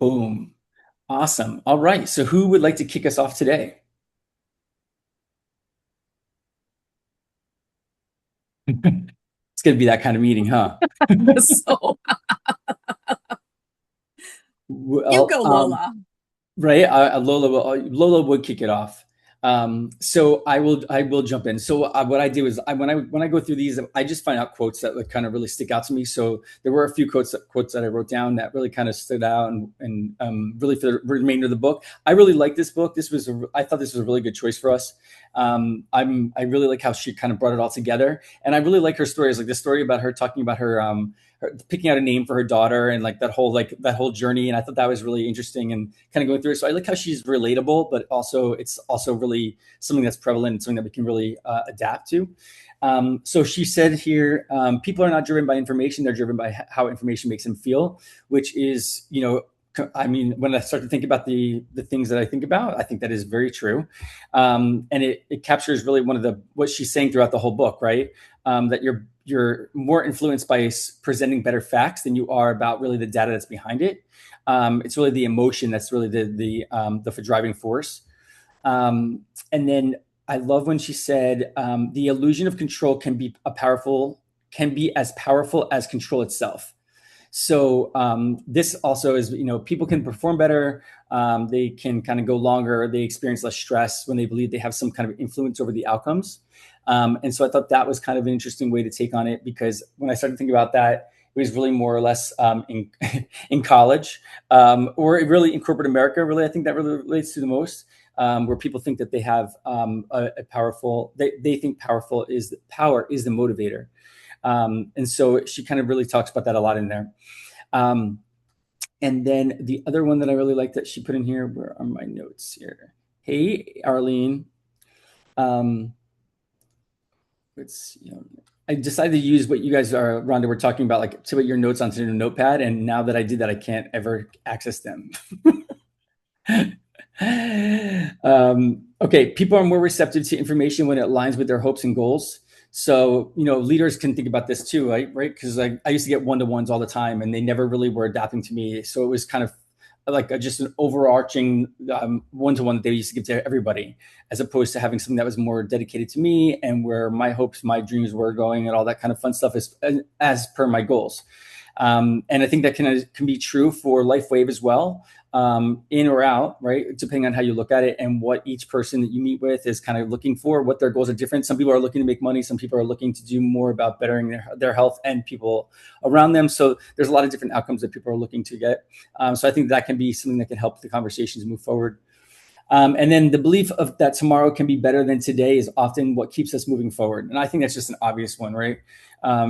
Boom. Awesome. All right. So who would like to kick us off today? It's going to be that kind of meeting, huh? So you Well, go, Lola. right. Lola would kick it off. So I will jump in. So what I do is when I go through these, I just find out quotes that like kind of really stick out to me. So there were a few quotes that I wrote down that really kind of stood out and really for the remainder of the book. I really like this book. I thought this was a really good choice for us. I really like how she kind of brought it all together, and I really like her stories, like the story about her talking about her picking out a name for her daughter and like that whole journey. And I thought that was really interesting and kind of going through it. So I like how she's relatable, but also it's also really something that's prevalent and something that we can really adapt to. So she said here, people are not driven by information; they're driven by how information makes them feel, which is, I mean, when I start to think about the things that I think about, I think that is very true, and it captures really one of the what she's saying throughout the whole book, right? That you're more influenced by presenting better facts than you are about really the data that's behind it. It's really the emotion that's really the driving force. And then I love when she said, the illusion of control can be as powerful as control itself. So this also is, people can perform better. They can kind of go longer. They experience less stress when they believe they have some kind of influence over the outcomes. And so I thought that was kind of an interesting way to take on it, because when I started thinking about that, it was really more or less in in college, or really in corporate America. Really, I think that really relates to the most, where people think that they have a powerful. They think power is the motivator, and so she kind of really talks about that a lot in there. Um, and then the other one that I really like that she put in here, where are my notes here? Hey, Arlene. Um, let's see. I decided to use what you guys are, Rhonda, were talking about, like to put your notes onto a notepad. And now that I did that, I can't ever access them. Okay, people are more receptive to information when it aligns with their hopes and goals. So, leaders can think about this too, right? Right? Because I used to get one-to-ones all the time, and they never really were adapting to me. So it was kind of like just an overarching one-to-one that they used to give to everybody, as opposed to having something that was more dedicated to me and where my hopes, my dreams were going, and all that kind of fun stuff is as per my goals. And I think that can be true for LifeWave as well, in or out, right? Depending on how you look at it and what each person that you meet with is kind of looking for, what their goals are different. Some people are looking to make money. Some people are looking to do more about bettering their health and people around them. So there's a lot of different outcomes that people are looking to get. So I think that can be something that can help the conversations move forward. And then the belief of that tomorrow can be better than today is often what keeps us moving forward. And I think that's just an obvious one, right?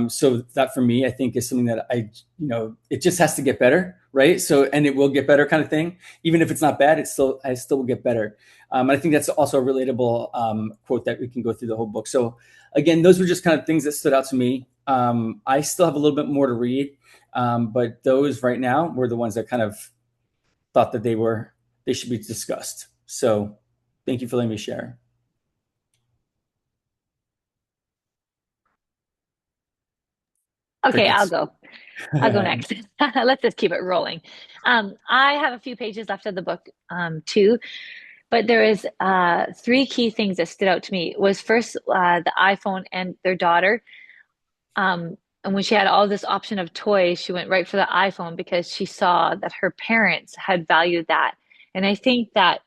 So that for me, I think is something that it just has to get better, right? So, and it will get better kind of thing. Even if it's not bad, I still will get better. And I think that's also a relatable quote that we can go through the whole book. So again, those were just kind of things that stood out to me. I still have a little bit more to read, but those right now were the ones that kind of thought that they should be discussed. So thank you for letting me share. Okay, I'll Crickets. go. I'll go next. Let's just keep it rolling. I have a few pages left of the book, too, but there is three key things that stood out to me. Was first the iPhone and their daughter. And when she had all this option of toys, she went right for the iPhone because she saw that her parents had valued that. And I think that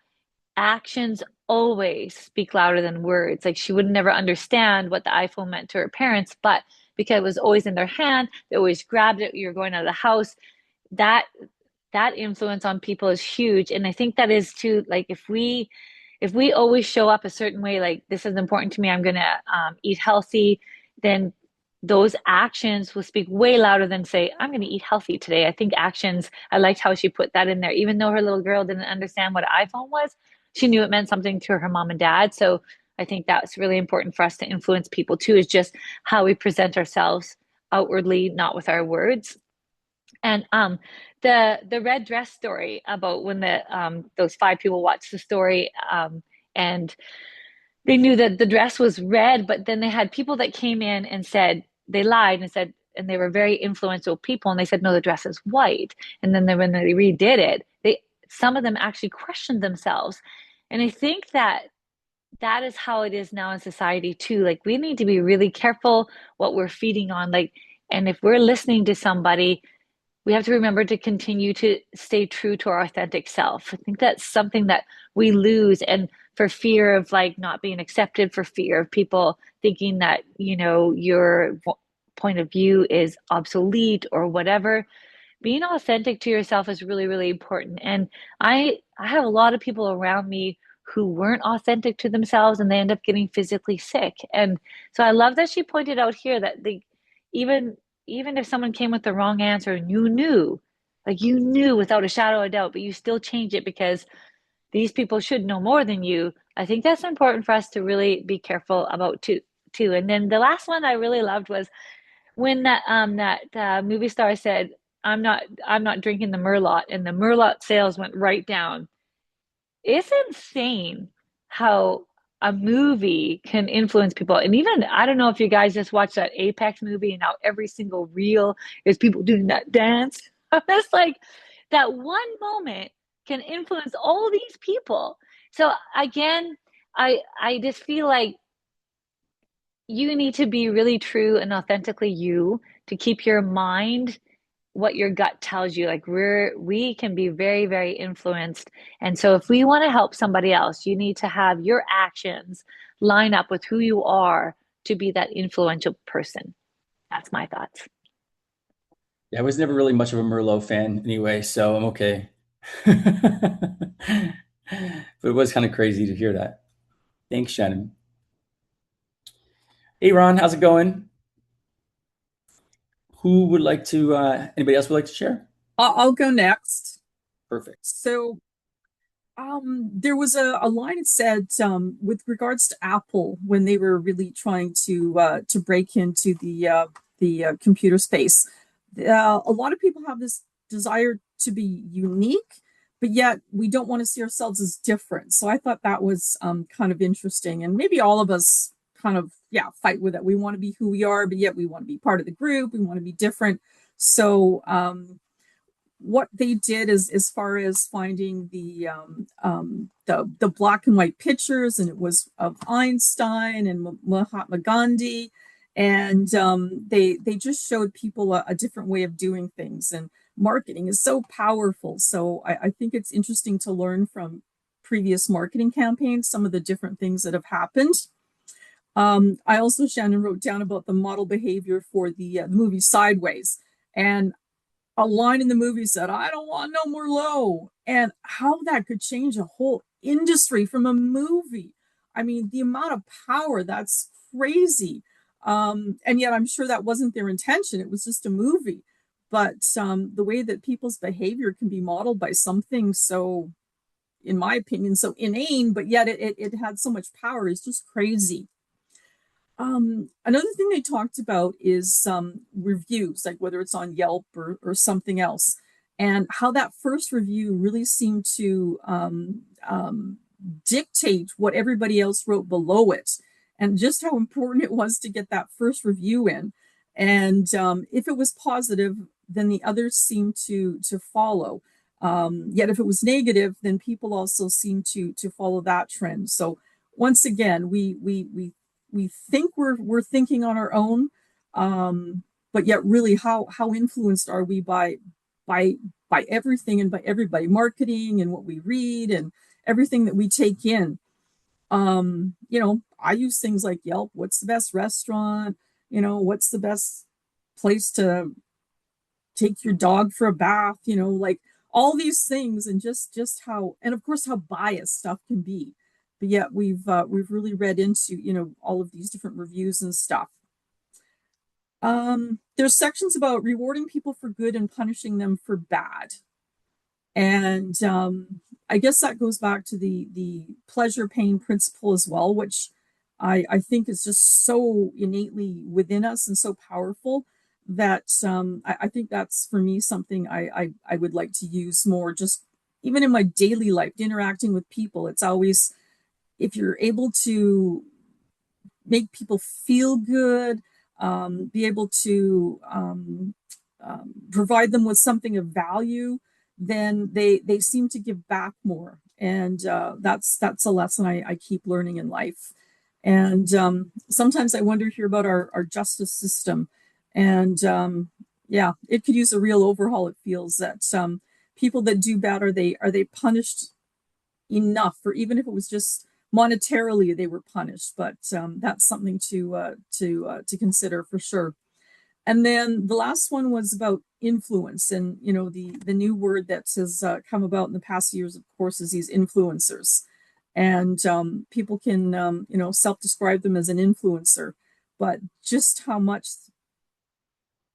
actions always speak louder than words. Like she would never understand what the iPhone meant to her parents, but because it was always in their hand, they always grabbed it. You're going out of the house. That that influence on people is huge. And I think that is too, like if we always show up a certain way, like this is important to me, I'm gonna eat healthy, then those actions will speak way louder than say, I'm going to eat healthy today. I think actions, I liked how she put that in there. Even though her little girl didn't understand what an iPhone was, she knew it meant something to her mom and dad. So I think that's really important for us to influence people too, is just how we present ourselves outwardly, not with our words. And the red dress story about when the those five people watched the story, and they knew that the dress was red, but then they had people that came in and said they lied and said and they were very influential people, and they said, no, the dress is white. And then when they redid it, some of them actually questioned themselves. And I think that is how it is now in society too. Like we need to be really careful what we're feeding on. Like, and if we're listening to somebody, we have to remember to continue to stay true to our authentic self. I think that's something that we lose, and for fear of like not being accepted, for fear of people thinking that, your point of view is obsolete or whatever. Being authentic to yourself is really, really important. And I have a lot of people around me who weren't authentic to themselves, and they end up getting physically sick. And so I love that she pointed out here that even even if someone came with the wrong answer and you knew without a shadow of doubt, but you still change it because these people should know more than you. I think that's important for us to really be careful about too. And then the last one I really loved was when that movie star said, I'm not drinking the Merlot, and the Merlot sales went right down. It's insane how a movie can influence people. And even, I don't know if you guys just watched that Apex movie, and now every single reel is people doing that dance. It's like that one moment can influence all these people. So again, I just feel like you need to be really true and authentically you to keep your mind what your gut tells you. Like we can be very, very influenced. And so if we want to help somebody else, you need to have your actions line up with who you are to be that influential person. That's my thoughts. Yeah, I was never really much of a Merlot fan anyway, so I'm okay. But it was kind of crazy to hear that. Thanks, Shannon. Hey, Ron, how's it going? Who would like to, anybody else would like to share? I'll go next. Perfect. So, there was a line that said, with regards to Apple, when they were really trying to break into the computer space, a lot of people have this desire to be unique, but yet we don't want to see ourselves as different. So I thought that was kind of interesting, and maybe all of us kind of fight with it. We want to be who we are, but yet we want to be part of the group. We want to be different. So what they did is, as far as finding the black and white pictures, and it was of Einstein and Mahatma Gandhi, and they just showed people a different way of doing things. And marketing is so powerful. So I think it's interesting to learn from previous marketing campaigns some of the different things that have happened. I also, Shannon, wrote down about the model behavior for the movie Sideways, and a line in the movie said, "I don't want no more low," and how that could change a whole industry from a movie. I mean, the amount of power, that's crazy. And yet I'm sure that wasn't their intention. It was just a movie. But the way that people's behavior can be modeled by something so, in my opinion, so inane, but yet it had so much power is just crazy. Another thing they talked about is reviews, like whether it's on Yelp or something else, and how that first review really seemed to dictate what everybody else wrote below it, and just how important it was to get that first review in. And if it was positive, then the others seemed to follow. Yet if it was negative, then people also seemed to follow that trend. So once again, we think we're thinking on our own, but yet really how influenced are we by everything and by everybody, marketing and what we read and everything that we take in. I use things like Yelp. What's the best restaurant? What's the best place to take your dog for a bath? Like all these things, and just how, and of course how biased stuff can be. But yet we've really read into all of these different reviews and stuff. There's sections about rewarding people for good and punishing them for bad, and I guess that goes back to the pleasure pain principle as well, which I think is just so innately within us and so powerful that I think that's, for me, something I would like to use more, just even in my daily life, interacting with people. It's always, if you're able to make people feel good, be able to provide them with something of value, then they seem to give back more. And that's a lesson I keep learning in life. And sometimes I wonder here about our justice system. And yeah, it could use a real overhaul. It feels that people that do bad, are they punished enough, or even if it was just monetarily they were punished? But that's something to consider for sure. And then the last one was about influence, and the new word that has come about in the past years, of course, is these influencers. And people can self-describe them as an influencer, but just how much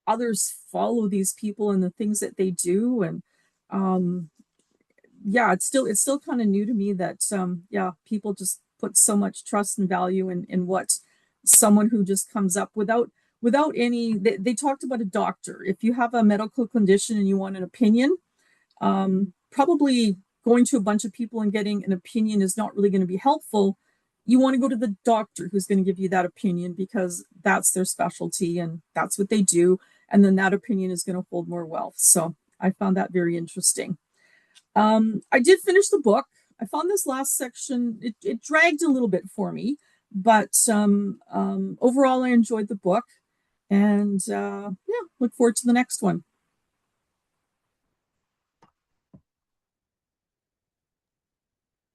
others follow these people and the things that they do. And um, yeah, it's still kind of new to me that yeah, people just put so much trust and value in what someone who just comes up without any. They talked about a doctor. If you have a medical condition and you want an opinion, probably going to a bunch of people and getting an opinion is not really going to be helpful. You want to go to the doctor who's going to give you that opinion, because that's their specialty and that's what they do. And then that opinion is going to hold more wealth. So I found that very interesting. I did finish the book. I found this last section, it dragged a little bit for me, but overall, I enjoyed the book. And yeah, look forward to the next one.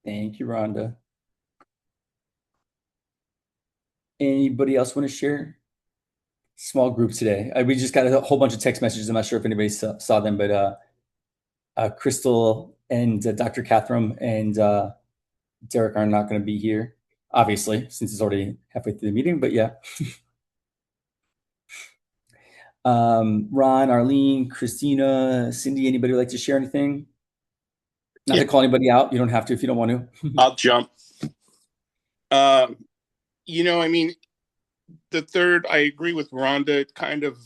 Thank you, Rhonda. Anybody else want to share? Small group today. We just got a whole bunch of text messages. I'm not sure if anybody saw them, but Crystal and Dr. Catherine and Derek are not going to be here, obviously, since it's already halfway through the meeting. But yeah. Ron, Arlene, Christina, Cindy, anybody would like to share anything? Not to call anybody out. You don't have to if you don't want to. I'll jump. I mean, the third, I agree with Rhonda, kind of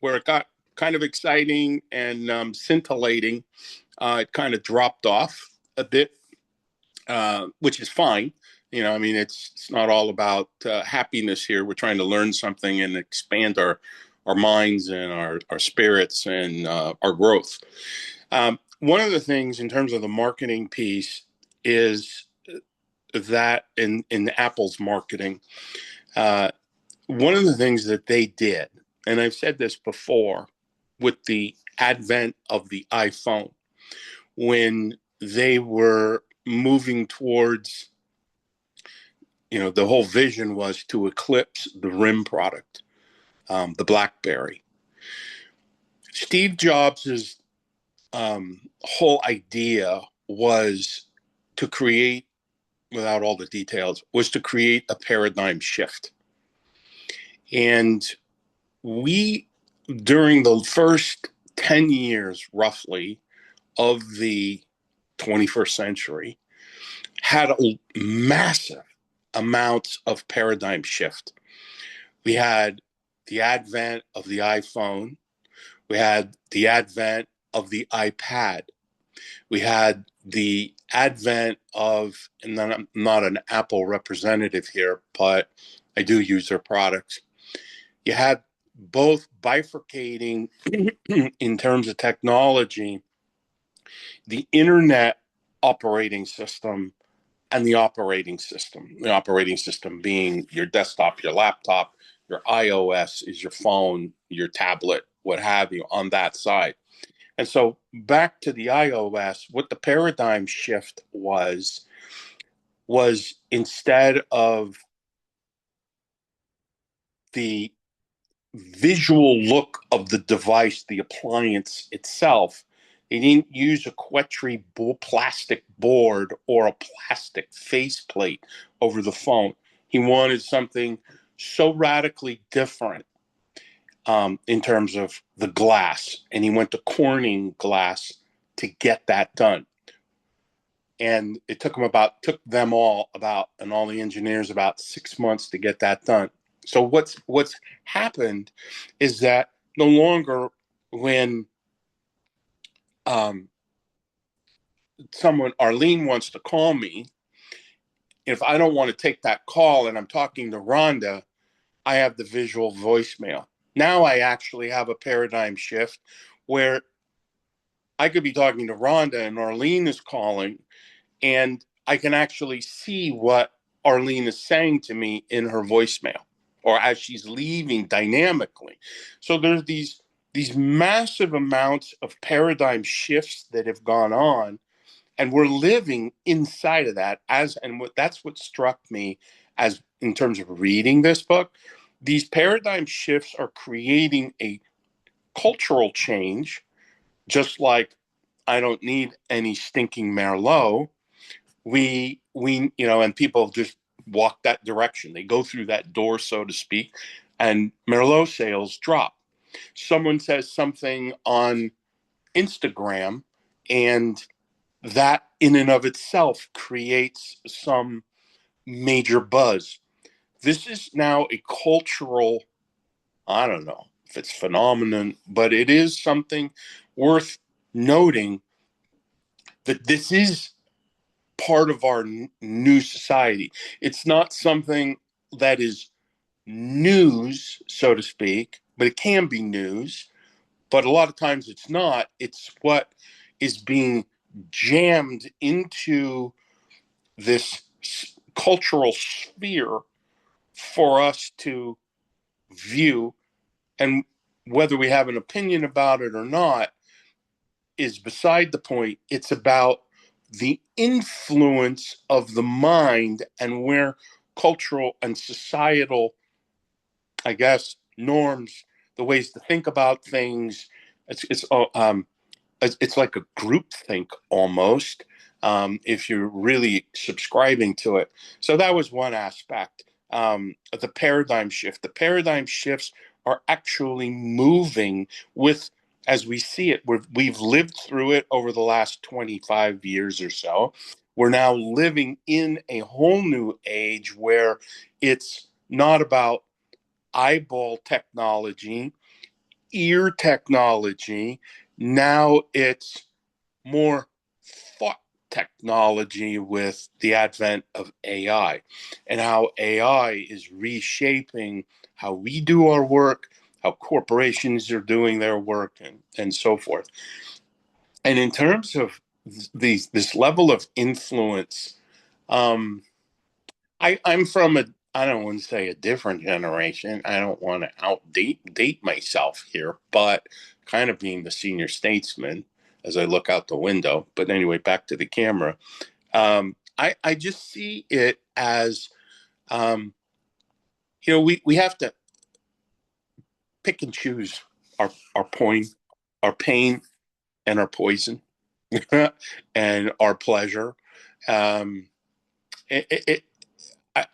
where it got kind of exciting and scintillating. It kind of dropped off a bit, which is fine. I mean, it's not all about happiness here. We're trying to learn something and expand our minds and our spirits and our growth. One of the things in terms of the marketing piece is that in Apple's marketing, one of the things that they did, and I've said this before, with the advent of the iPhone, when they were moving towards, the whole vision was to eclipse the RIM product, the BlackBerry. Steve Jobs' whole idea was to create, without all the details, was to create a paradigm shift. And we, during the first 10 years, roughly, of the 21st century, had a massive amounts of paradigm shift. We had the advent of the iPhone. We had the advent of the iPad. We had the advent of, and I'm not an Apple representative here, but I do use their products. You had both bifurcating in terms of technology, the internet operating system and the operating system being your desktop, your laptop, your iOS is your phone, your tablet, what have you, on that side. And so back to the iOS, what the paradigm shift was instead of the visual look of the device, the appliance itself, they didn't use a Quetry plastic board or a plastic faceplate over the phone. He wanted something so radically different in terms of the glass, and he went to Corning glass to get that done. And it took them all and all the engineers about 6 months to get that done. So what's happened is that no longer when Arlene wants to call me, if I don't want to take that call and I'm talking to Rhonda, I have the visual voicemail. Now I actually have a paradigm shift where I could be talking to Rhonda and Arlene is calling, and I can actually see what Arlene is saying to me in her voicemail or as she's leaving dynamically. So there's these massive amounts of paradigm shifts that have gone on, and we're living inside of that that's what struck me as in terms of reading this book. These paradigm shifts are creating a cultural change, just like I don't need any stinking Merlot. We and people just walk that direction. They go through that door, so to speak, and Merlot sales drop. Someone says something on Instagram, and that in and of itself creates some major buzz. This is now a cultural, I don't know if it's phenomenon, but it is something worth noting that this is part of our new society. It's not something that is news, so to speak, but it can be news. But a lot of times it's not. It's what is being jammed into this cultural sphere for us to view. And whether we have an opinion about it or not is beside the point. It's about the influence of the mind and where cultural and societal, I guess, norms, the ways to think about things, it's like a group think almost, if you're really subscribing to it. So that was one aspect of the paradigm shift. The paradigm shifts are actually moving with, as we see it, we've lived through it over the last 25 years or so. We're now living in a whole new age where it's not about eyeball technology, ear technology. Now it's more thought technology with the advent of AI and how AI is reshaping how we do our work, how corporations are doing their work, and so forth. And in terms of this level of influence, I'm from I don't want to say a different generation. I don't want to date myself here, but kind of being the senior statesman as I look out the window. But anyway, back to the camera. I just see it as, we have to pick and choose our point, our pain, and our poison, and our pleasure. Um, it, it, I,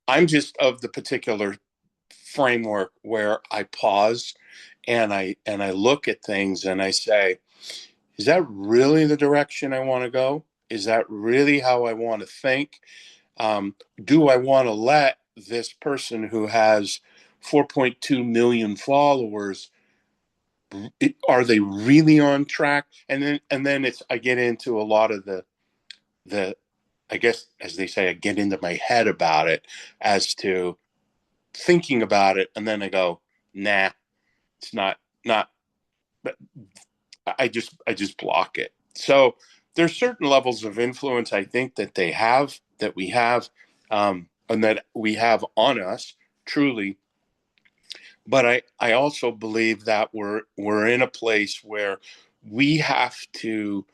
I'm just of the particular framework where I pause and I look at things and I say, is that really the direction I want to go? Is that really how I want to think? Do I want to let this person who has 4.2 million followers, are they really on track? And then I get into a lot of the I guess, as they say, I get into my head about it as to thinking about it, and then I go, nah, it's not. But I just block it. So there's certain levels of influence I think that we have, and that we have on us truly. But I also believe that we're in a place where we have to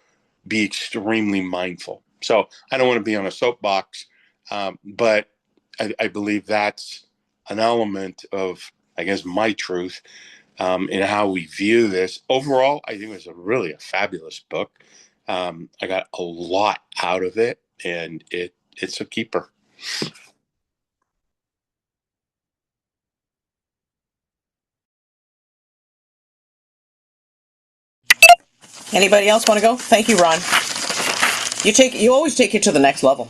be extremely mindful. So I don't want to be on a soapbox, but I believe that's an element of, I guess, my truth in how we view this. Overall, I think it was really a fabulous book. I got a lot out of it, and it's a keeper. Anybody else want to go? Thank you, Ron. You always take it to the next level.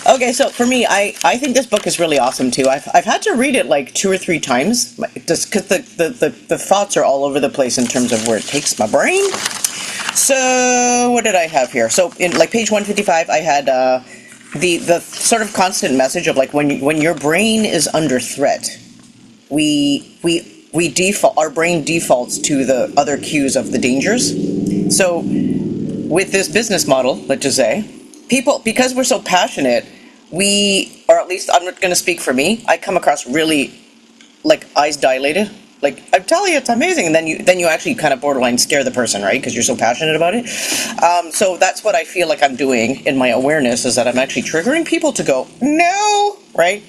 Okay, so for me, I think this book is really awesome too. I've had to read it like 2 or 3 times just because the thoughts are all over the place in terms of where it takes my brain. So what did I have here? So in like page 155, I had the sort of constant message of like when your brain is under threat, we default, our brain defaults to the other cues of the dangers. So with this business model, let's just say, people, because we're so passionate, or at least I'm not going to speak for me, I come across really like eyes dilated. Like, I'm telling you, it's amazing. And then you actually kind of borderline scare the person, right? Because you're so passionate about it. So that's what I feel like I'm doing in my awareness, is that I'm actually triggering people to go, no, right?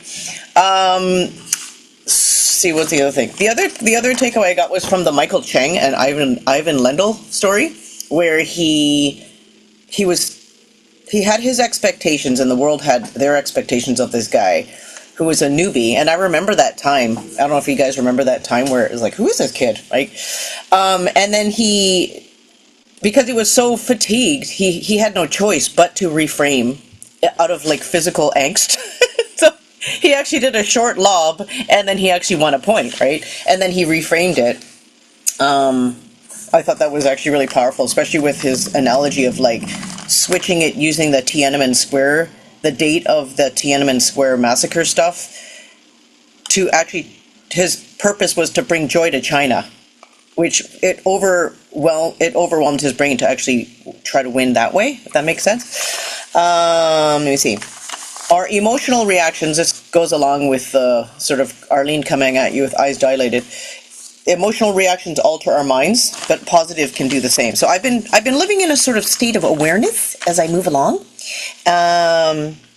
See, what's the other thing? The other takeaway I got was from the Michael Cheng and Ivan Lendl story, where he had his expectations and the world had their expectations of this guy who was a newbie. And I remember that time. I don't know if you guys remember that time where it was like, who is this kid, right? And then because he was so fatigued, he had no choice but to reframe out of like physical angst. So he actually did a short lob, and then he actually won a point, right? And then he reframed it. I thought that was actually really powerful, especially with his analogy of like switching it using the Tiananmen Square, the date of the Tiananmen Square massacre stuff, to actually, his purpose was to bring joy to China, which it overwhelmed his brain to actually try to win that way, if that makes sense. Let me see. Our emotional reactions, this goes along with sort of Arlene coming at you with eyes dilated. Emotional reactions alter our minds, but positive can do the same. So I've been living in a sort of state of awareness as I move along.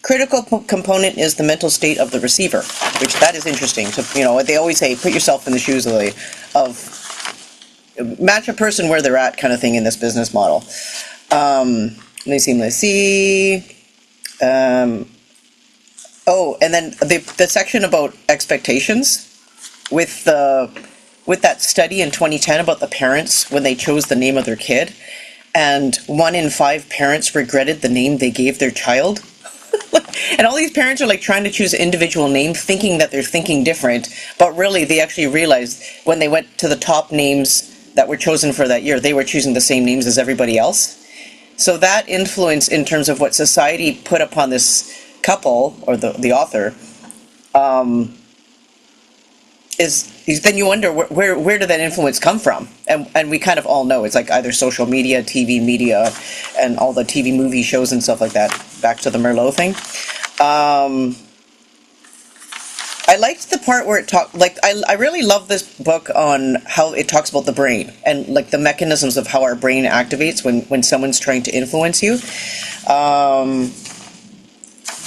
Critical component is the mental state of the receiver, which that is interesting. So, they always say, put yourself in the shoes of match a person where they're at, kind of thing in this business model. Let's see. And then the section about expectations with that study in 2010 about the parents when they chose the name of their kid, and 1 in 5 parents regretted the name they gave their child. And all these parents are like trying to choose an individual name, thinking that they're thinking different, but really they actually realized when they went to the top names that were chosen for that year, they were choosing the same names as everybody else. So that influence in terms of what society put upon this couple, or the author, is then you wonder where did that influence come from? And we kind of all know it's like either social media, TV media, and all the TV movie shows and stuff like that. Back to the Merlot thing. I liked the part where it talked, like, I really love this book on how it talks about the brain and like the mechanisms of how our brain activates when someone's trying to influence you.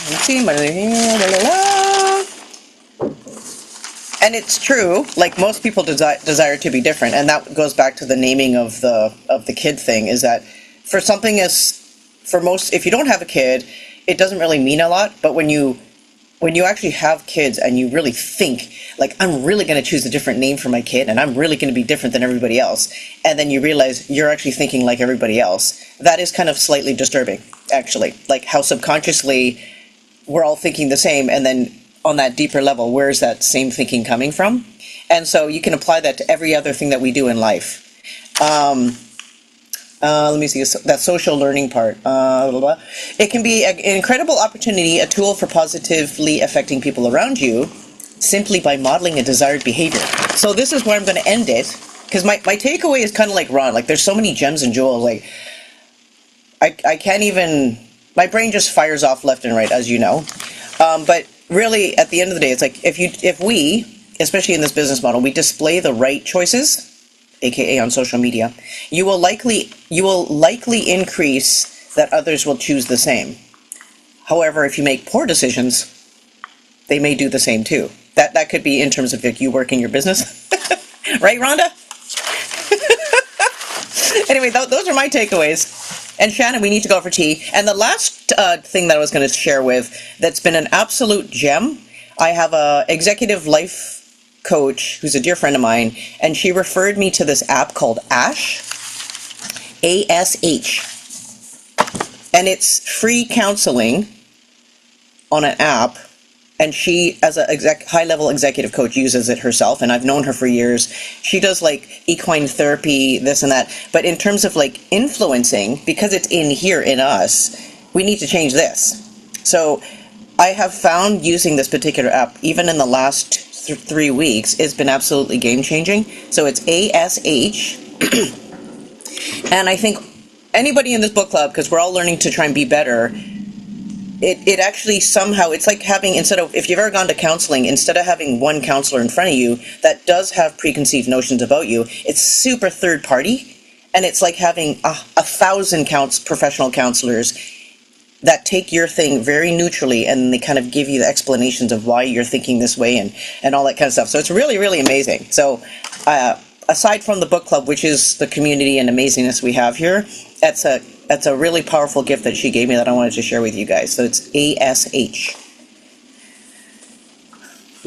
Let's see, and it's true, like most people desire to be different, and that goes back to the naming of the kid thing, is that for most, if you don't have a kid, it doesn't really mean a lot, but when you actually have kids and you really think, like, I'm really going to choose a different name for my kid, and I'm really going to be different than everybody else, and then you realize you're actually thinking like everybody else, that is kind of slightly disturbing, actually, like how subconsciously we're all thinking the same, and then on that deeper level, where is that same thinking coming from? And so you can apply that to every other thing that we do in life. Let me see, that social learning part. It can be an incredible opportunity, a tool for positively affecting people around you, simply by modeling a desired behavior. So this is where I'm going to end it, because my takeaway is kind of like Ron. Like, there's so many gems and jewels. Like, I can't even, my brain just fires off left and right, as you know. But really, at the end of the day, it's like if we, especially in this business model, we display the right choices, aka on social media, you will likely increase that others will choose the same. However, if you make poor decisions, they may do the same too. That could be in terms of like you work in your business, right, Rhonda? Anyway, those are my takeaways. And Shannon, we need to go for tea. And the last thing that I was going to share with that's been an absolute gem, I have a executive life coach who's a dear friend of mine, and she referred me to this app called Ash, ASH. And it's free counseling on an app, and she, as a high-level executive coach, uses it herself, and I've known her for years. She does like equine therapy, this and that, but in terms of like influencing, because it's in here in us, we need to change this. So I have found using this particular app, even in the last 3 weeks, it's been absolutely game changing. So it's ASH. And I think anybody in this book club, because we're all learning to try and be better, it actually somehow, it's like having, instead of, if you've ever gone to counseling, instead of having one counselor in front of you that does have preconceived notions about you, it's super third party. And it's like having 1,000 professional counselors that take your thing very neutrally, and they kind of give you the explanations of why you're thinking this way and all that kind of stuff. So it's really, really amazing. So aside from the book club, which is the community and amazingness we have here, that's a really powerful gift that she gave me that I wanted to share with you guys. So it's ASH.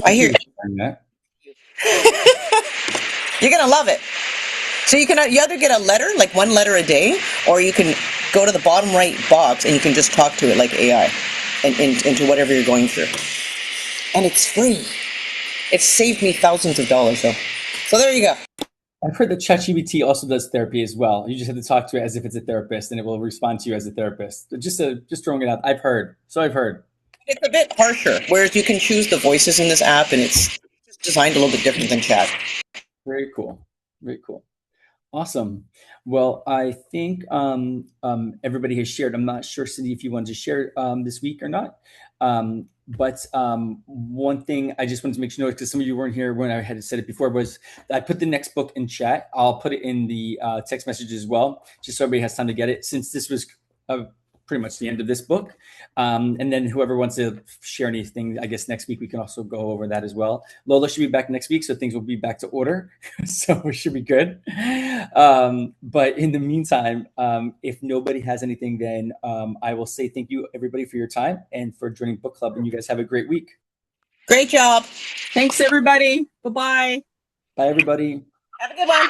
I hear you're gonna love it. So you either get a letter, like 1 letter a day, or you can go to the bottom right box and you can just talk to it like AI into whatever you're going through. And it's free. It's saved me thousands of dollars, though. So there you go. I've heard that ChatGPT also does therapy as well. You just have to talk to it as if it's a therapist, and it will respond to you as a therapist. Just throwing it out. I've heard. It's a bit harsher, whereas you can choose the voices in this app, and it's designed a little bit different than chat. Very cool. Very cool. Awesome. Well, I think everybody has shared. I'm not sure, Cindy, if you wanted to share this week or not. But one thing I just wanted to make sure, because some of you weren't here when I had said it before, was I put the next book in chat. I'll put it in the text message as well, just so everybody has time to get it, since this was pretty much the end of this book. And then whoever wants to share anything, I guess next week we can also go over that as well. Lola should be back next week, so things will be back to order. So we should be good. But in the meantime, if nobody has anything, then I will say thank you, everybody, for your time and for joining book club. And you guys have a great week. Great job. Thanks, everybody. Bye-bye. Bye, everybody. Have a good one.